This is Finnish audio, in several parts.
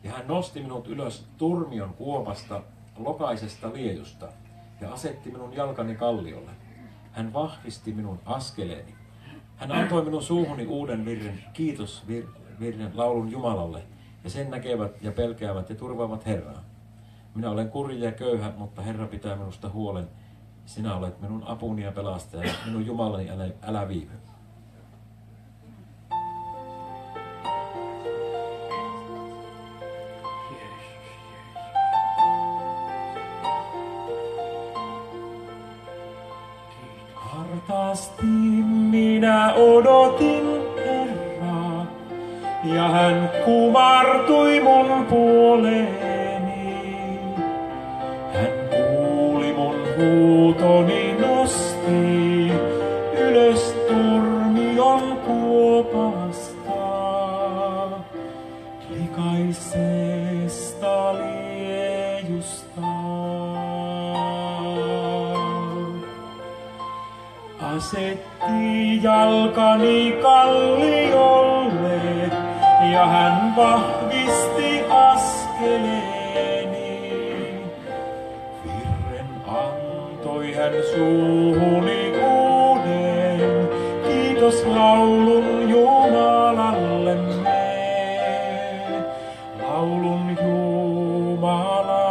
Ja hän nosti minut ylös turmion kuopasta, lokaisesta liejusta, ja asetti minun jalkani kalliolle. Hän vahvisti minun askeleeni. Hän antoi minun suuhuni uuden virren, kiitosvirren laulun Jumalalle, ja sen näkevät ja pelkäävät ja turvaavat Herraa. Minä olen kurja ja köyhä, mutta Herra pitää minusta huolen. Sinä olet minun apuni ja pelastaja, minun Jumalani, älä viipy. Hartaasti minä odotin Herraa, ja hän kumartui mun puoleeni. Hän kuuli mun huutoni, nosti ylös turmion kuopasta, likaisesta liejusta. Asetti jalkani kalliolle, ja hän vahvisti askeleeni. Virren antoi hän suuhuni uuden, kiitoslaulun Jumalallemme. Laulun Jumalallemme.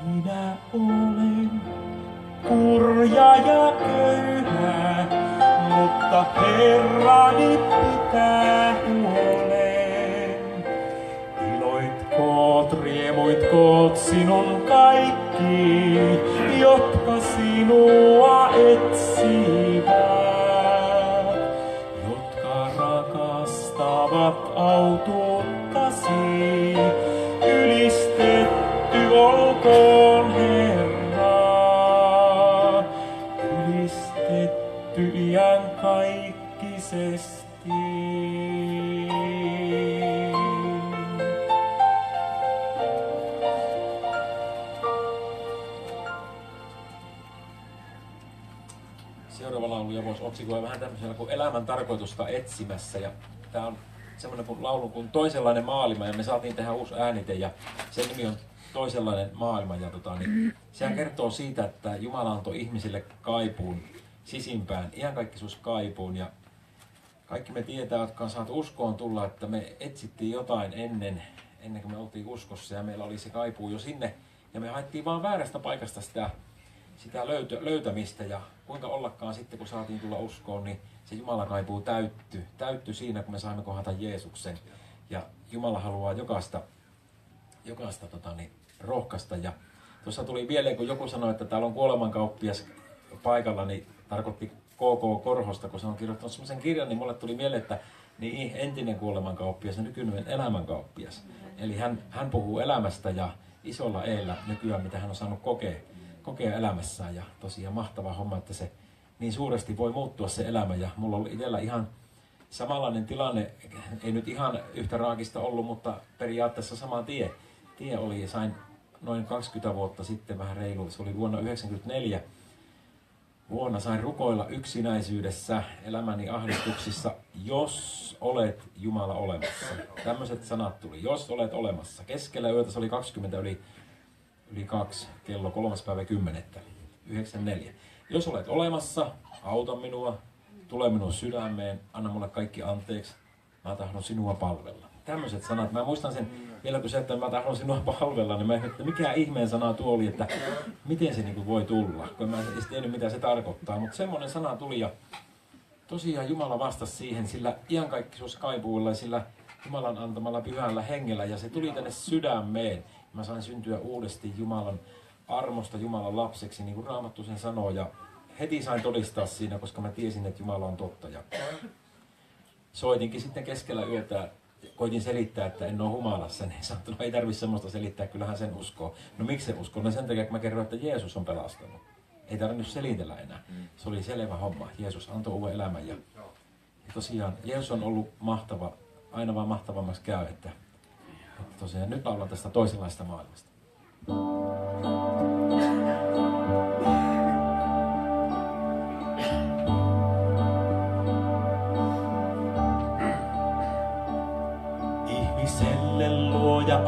Minä olen kurja ja köyhä, mutta Herrani pitää huolen. Iloitkoot, riemuitkoot sinun kaikki, jotka sinua etsivät, jotka rakastavat autuuttasi. Ylistetty olkoon Herra, ylistetty iankaikkisesti. Seuraava laulu voisi otsikoida vähän tämmöisellä kuin elämän tarkoitusta etsimässä. Ja tää on semmoinen laulu kuin Toisenlainen maailma, ja me saatiin tehdä uusi äänite, ja sen nimi on Toisenlainen maailma. Ja niin sehän kertoo siitä, että Jumala antoi ihmisille kaipuun, sisimpään, iankaikkisuuskaipuun. Ja kaikki me tietää, jotka on saatu uskoon tulla, että me etsittiin jotain ennen kuin me oltiin uskossa, ja meillä oli se kaipuu jo sinne. Ja me haettiin vaan väärästä paikasta sitä löytämistä, ja kuinka ollakaan sitten, kun saatiin tulla uskoon, niin se Jumalan kaipuu täyttyi siinä, kun me saimme kohdata Jeesuksen. Ja Jumala haluaa jokaista rohkaista. Ja tuossa tuli mieleen, kun joku sanoi, että täällä on kuolemankauppias paikalla, niin tarkoitti K.K. Korhosta, kun se on kirjoittanut sellaisen kirjan, niin mulle tuli mieleen, että niin entinen kuolemankauppias ja nykyinen elämänkauppias. Eli hän puhuu elämästä ja isolla eellä nykyään, mitä hän on saanut kokea elämässään. Ja tosiaan mahtava homma, että se niin suuresti voi muuttua se elämä. Ja mulla oli itsellä ihan samanlainen tilanne, ei nyt ihan yhtä raakista ollut, mutta periaatteessa sama tie oli. Sain noin 20 vuotta sitten vähän reilu, se oli vuonna 1994. Vuonna sain rukoilla yksinäisyydessä, elämäni ahdistuksissa, jos olet Jumala olemassa. Tämmöiset sanat tuli, jos olet olemassa. Keskellä yötä se oli 20 yli 2, kello 3.10.94. Jos olet olemassa, auta minua, tule minun sydämeen, anna mulle kaikki anteeksi, mä tahdon sinua palvella. Tämmöiset sanat, mä muistan sen vielä kun se, että mä tahdon sinua palvella, niin mä en että mikä ihmeen sana tuo oli, että miten se niin voi tulla, kun mä en edes tiennyt mitä se tarkoittaa, mutta semmoinen sana tuli ja tosiaan Jumala vastasi siihen sillä iankaikkisuuskaipuulla ja sillä Jumalan antamalla pyhällä hengellä ja se tuli tänne sydämeen. Mä sain syntyä uudesti Jumalan armosta Jumalan lapseksi, niin kuin Raamattu sen sanoo ja heti sain todistaa siinä, koska mä tiesin, että Jumala on totta. Ja soitinkin sitten keskellä yötä, koitin selittää, että en ole humalassa, niin sanoin, että no ei tarvitse semmoista selittää, kyllähän sen uskoo. No miksi se uskoo? No sen takia, kun mä kerroin, että Jeesus on pelastanut. Ei tarvinnut selitellä enää. Se oli selvä homma. Jeesus antoi uuden elämän ja tosiaan Jeesus on ollut mahtava, aina vaan mahtavammaksi käy, että tosiaan nyt laulan tästä toisenlaista maailmasta.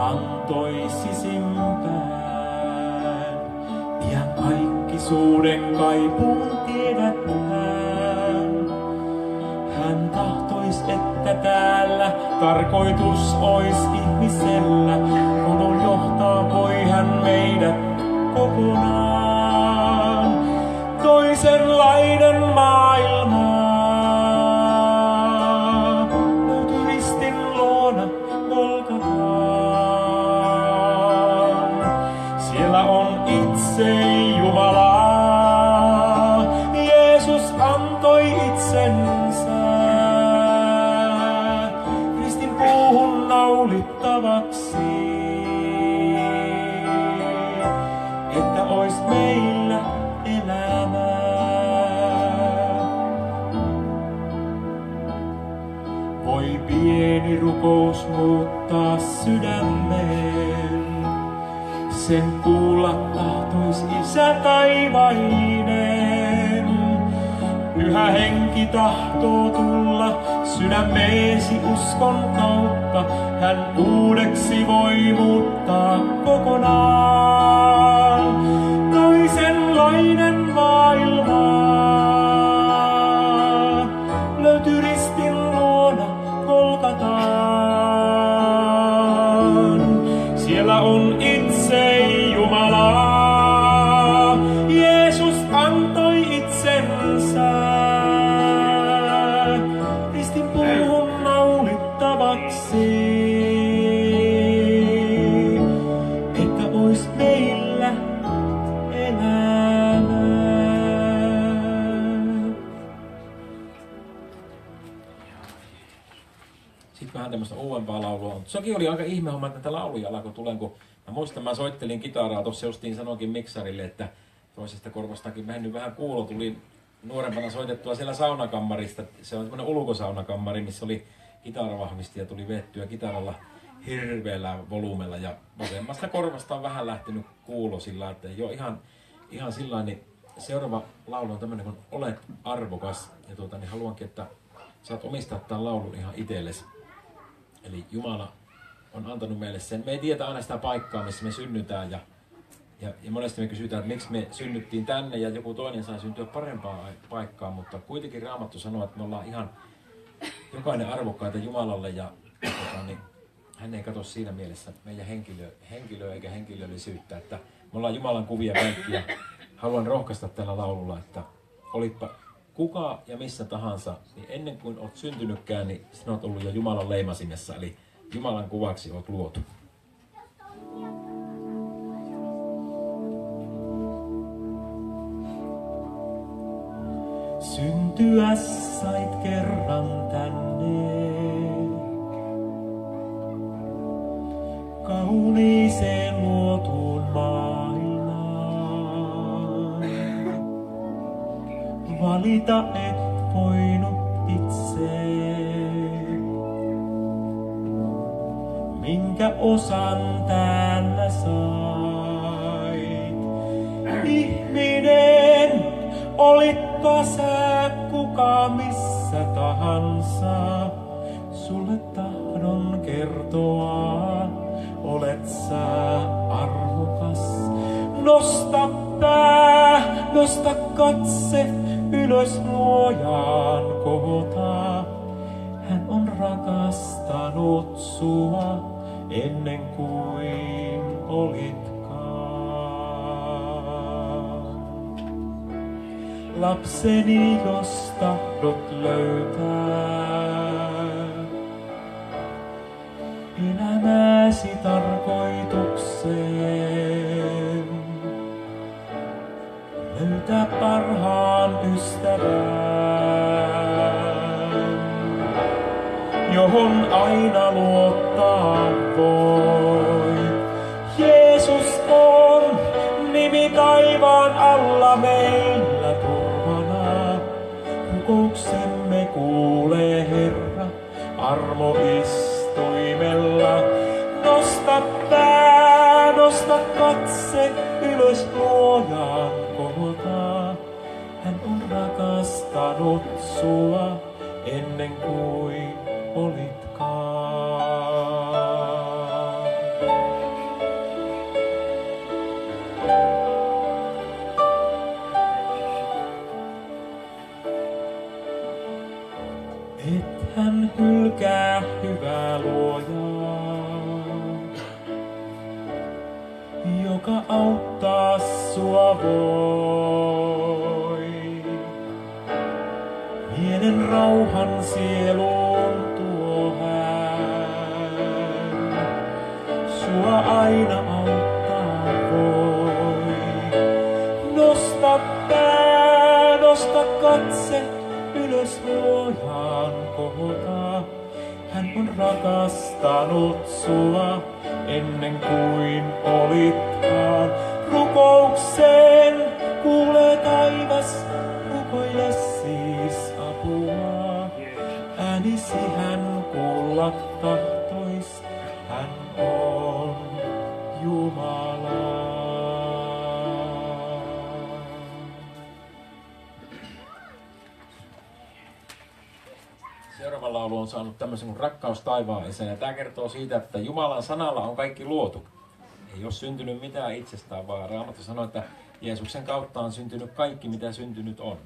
antoi sisimpään. Iankaikkisuuden kaipuun tiedät hän. Hän tahtois, että täällä tarkoitus ois ihmisellä. Kodon johtaa voi hän meidät kokonaan. Toisenlainen maailma löytyi ristin luona Golgataan. Siellä on itse Jumala. Jeesus antoi itsensä ristin puuhun naulittavaksi, että ois meillä elämää. Voi pieni rukous muuttaa sydämen, sen kuulla tahtois Isä taivainen. Pyhä henki tahtoo tulla sydämeesi uskon kautta. Hän uudeksi voi muuttaa kokonaan. Toisenlainen maailma löytyy ristin luona Golgataan. Siellä on itse Jumala. Jeesus antoi itsensä ristin puuhun naulittavaksi, että ois meillä elämää. Sitten vähän tämmöistä uudempaa laulua on. Sekin oli aika ihme homma, että tätä lauluja alkoi tulen, kun mä muistan, mä soittelin kitaraa, tuossa justiin sanoinkin miksarille, että toisesta korvastakin mennyt vähän kuulo, tuli nuorempana soitettua siellä saunakammarista. Se on semmoinen ulkosaunakammari, missä oli kitaravahvisti ja tuli vettyä kitaralla hirveällä volyymella. Ja vasemmasta korvasta on vähän lähtenyt kuulo sillä, että ei ole ihan sillä niin seuraava laulu on tämmöinen kuin Olet arvokas. Ja niin haluankin, että saat omistaa tämän laulun ihan itsellesi. Eli Jumala on antanut meille sen. Me ei tiedä aina sitä paikkaa, missä me synnytään. Ja monesti me kysytään, että miksi me synnyttiin tänne ja joku toinen sai syntyä parempaan paikkaan. Mutta kuitenkin Raamattu sanoo, että me ollaan ihan jokainen arvokkaita Jumalalle. Ja niin hän ei katso siinä mielessä meidän henkilöä eikä henkilöllisyyttä. Että me ollaan Jumalan kuvia kaikki. Ja haluan rohkaista tällä laululla, että olitpa kuka ja missä tahansa, niin ennen kuin olet syntynytkään, niin sinä olet ollut jo Jumalan leimasimessa, eli Jumalan kuvaksi olet luotu. Syntyä sait kerran tänne, kauniiseen luotuun maailmaan. Valita et voinut itse, minkä osan täällä sait. Ihminen, olitpa sä kuka missä tahansa, sulle tahdon kertoa, olet sä arvokas. Nosta pää, nosta katse, ylös luojaan kohota. Hän on rakastanut sua ennen kuin olitkaan. Lapseni, jos tahdot löytää elämäsi tarkoitukseen, löytä parhaan ystävän, johon aina luottaa voi. Jeesus on nimi taivaan alla meillä turvana. Rukouksemme kuulee Herra armoistuimella. Nosta pää, nosta katse, ylös luojaan kohota. Hän on rakastanut sua ennen kuin olitkaan. pelkää hyvää luojaa, joka auttaa sua voi. Pienen rauhan sieluun tuo hän, sua aina auttaa voi. Nosta pää, nosta katse ylös luojaan kohota. Hän on rakastanut sua ennen kuin olitkaan. Rukoukseen kuulee taivas, rukoile siis apua. Äänisi hän kuulla tahtois, hän on Jumala. Seuraava laulu on saanut tämmöisen kuin Rakkaus taivaan Isä, ja tämä kertoo siitä, että Jumalan sanalla on kaikki luotu. Ei ole syntynyt mitään itsestään, vaan Raamattu sanoo, että Jeesuksen kautta on syntynyt kaikki, mitä syntynyt on.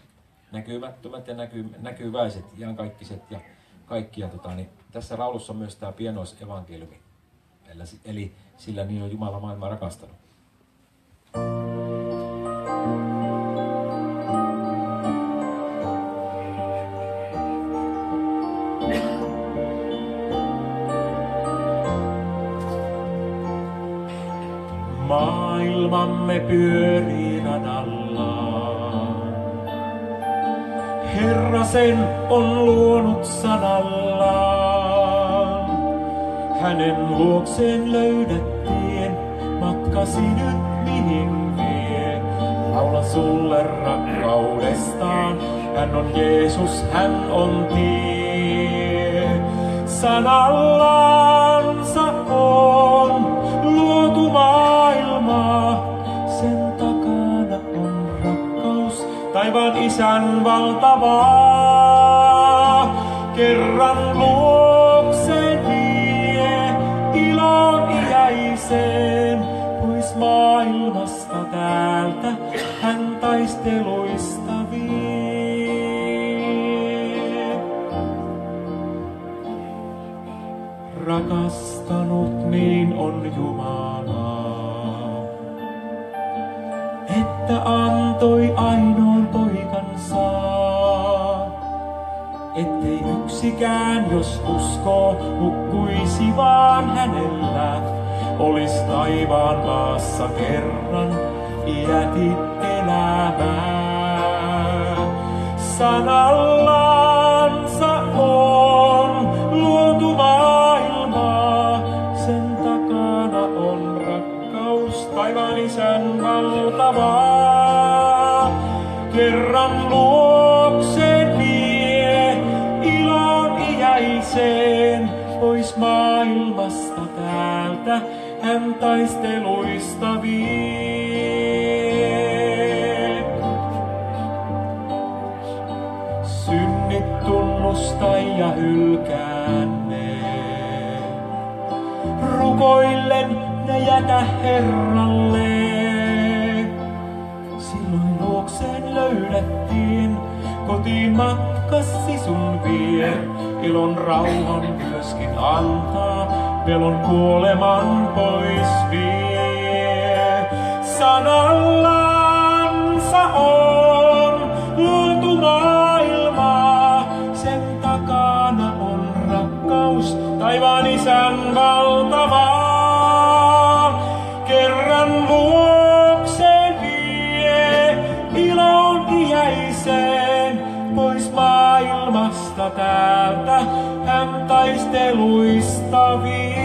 Näkymättömät ja näkyväiset, iankaikkaiset ja kaikki. Ja niin tässä laulussa on myös tämä pienoisevankeliumi. Eli sillä niin on Jumala maailmaa rakastanut. Maailmamme pyörii radallaan. Herra sen on luonut sanallaan. Hänen luokseen löydettiin, matkasi nyt mihin vie. Laula sulle rakkaudestaan, hän on Jeesus, hän on tie. Sanallaansa on luotu maailmaa, sen takana on rakkaus, taivaan Isän valtavaa. Kerran luokseen vie, iloon iäiseen, pois maailmasta täältä hän taisteluista vie. Rakastanut niin on Jumala, että antoi ainoan poikansa, ettei yksikään, jos uskoo, hukkuisi vaan hänellä, olis taivaan maassa kerran iäti elämää. Sanallansa on luotu maailmaa, sen takana on rakkaus, taivaan Isän valtavaa. Kerran luokseen vie, iloon iäiseen, pois maailmasta täältä hän taisteluista vie. Synnit tunnusta ja hylkää ne, rukoillen ne jätä Herralle. Silloin luokseen löydettiin, kotiin matkasi sun vie. Ilon rauhan myöskin antaa, pelon kuoleman pois vie. Sanallansa on luotu maailmaa, sen takana on rakkaus, taivaan Isän valtavaa. Kerran luokseen vie, iloon iäiseen, pois maailmasta täältä hän taisteluista vie.